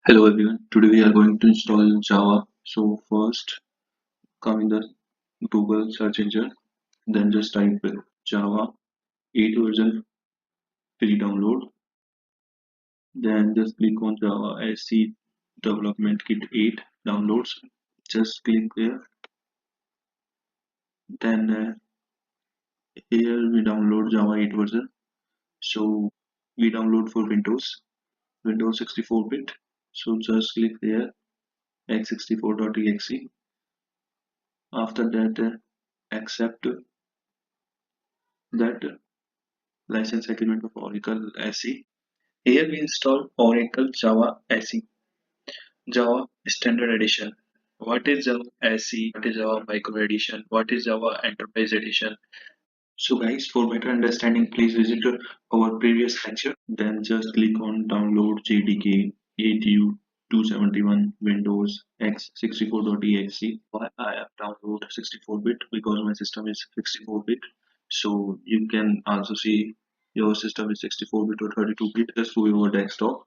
Hello everyone. Today we are going to install Java. So first come in the Google search engine, then just type Java 8 version free download. Then just click on Java SC Development Kit 8 downloads. Just click there. Then here we download Java 8 version. So we download for Windows 64-bit. So just click there x64.exe. After that accept that license agreement of Oracle SE. Here we install Oracle Java SE, Java Standard Edition. What is Java SE? What is Java Micro Edition? What is Java Enterprise Edition? So guys, for better understanding, please visit our previous lecture. Then just click on download JDK 8U271 Windows x64.exe. Why I have downloaded 64-bit? Because my system is 64-bit. So you can also see your system is 64-bit or 32-bit. Just go your desktop.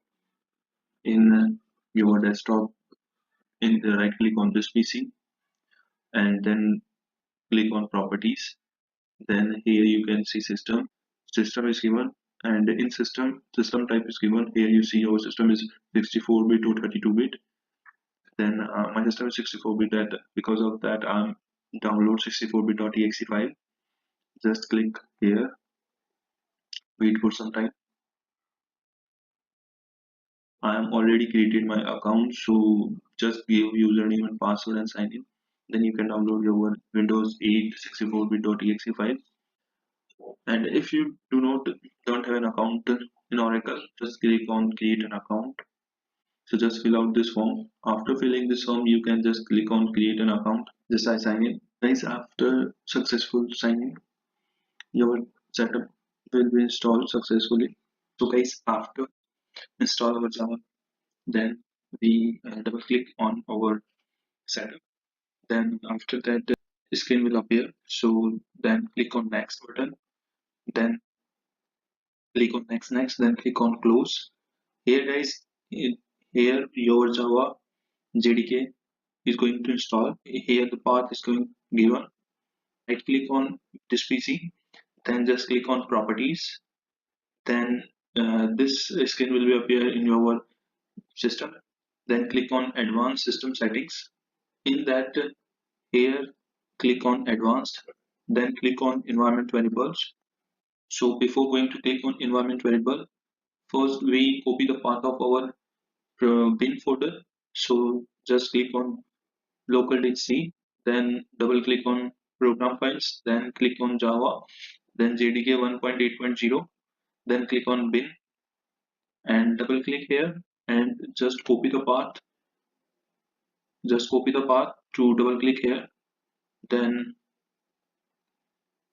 In your desktop, in the right click on this PC and then click on properties. Then here you can see system is given, and in system type is given. Here you see your system is 64-bit or 32-bit. Then my system is 64-bit, that because of that I'm download 64bit.exe file. Just click here, wait for some time. I am already created my account, so just give username and password and sign in. Then you can download your Windows 8 64bit.exe file. And if you don't have an account in Oracle, just click on create an account. So just fill out this form. After filling this form, you can just click on create an account. Just I sign in. Guys, after successful signing, your setup will be installed successfully. So guys, after install our Java, then we double click on our setup. Then after that, the screen will appear. So then click on next button. Then click on next, then click on close. Here guys, here your Java JDK is going to install. Here the path is going given. Right click on this PC, then just click on properties. Then this screen will be appear in your system. Then click on advanced system settings. In that, here click on advanced, then click on environment variables. So before going to click on environment variable, first we copy the path of our bin folder. So just click on local disk C, then double click on program files, then click on Java, then JDK 1.8.0, then click on bin and double click here and just copy the path. Just copy the path to double click here. Then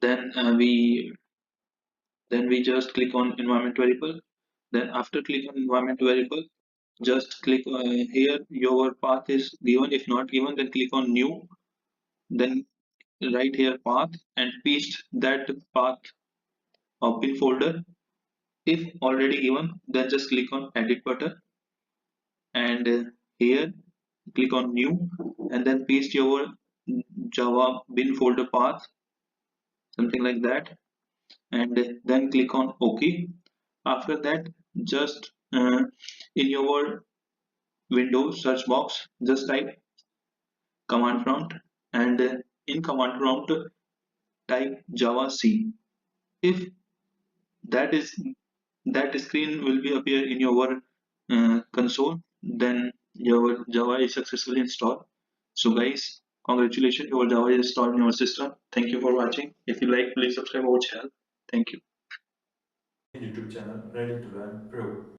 then uh, we then we just click on environment variable. Then after click on environment variable, just click here. Your path is given. If not given, then click on new. Then write here path and paste that path of bin folder. If already given, then just click on edit button and here click on new and then paste your Java bin folder path, something like that, and then click on OK. After that, just in your Windows search box, just type command prompt and in command prompt type Java C. If that is that screen will be appear in your console, then your Java is successfully installed. So guys, congratulations, your Java is installed in your system. Thank you for watching. If you like, please subscribe our channel. Thank you. YouTube channel Ready to Learn Pro.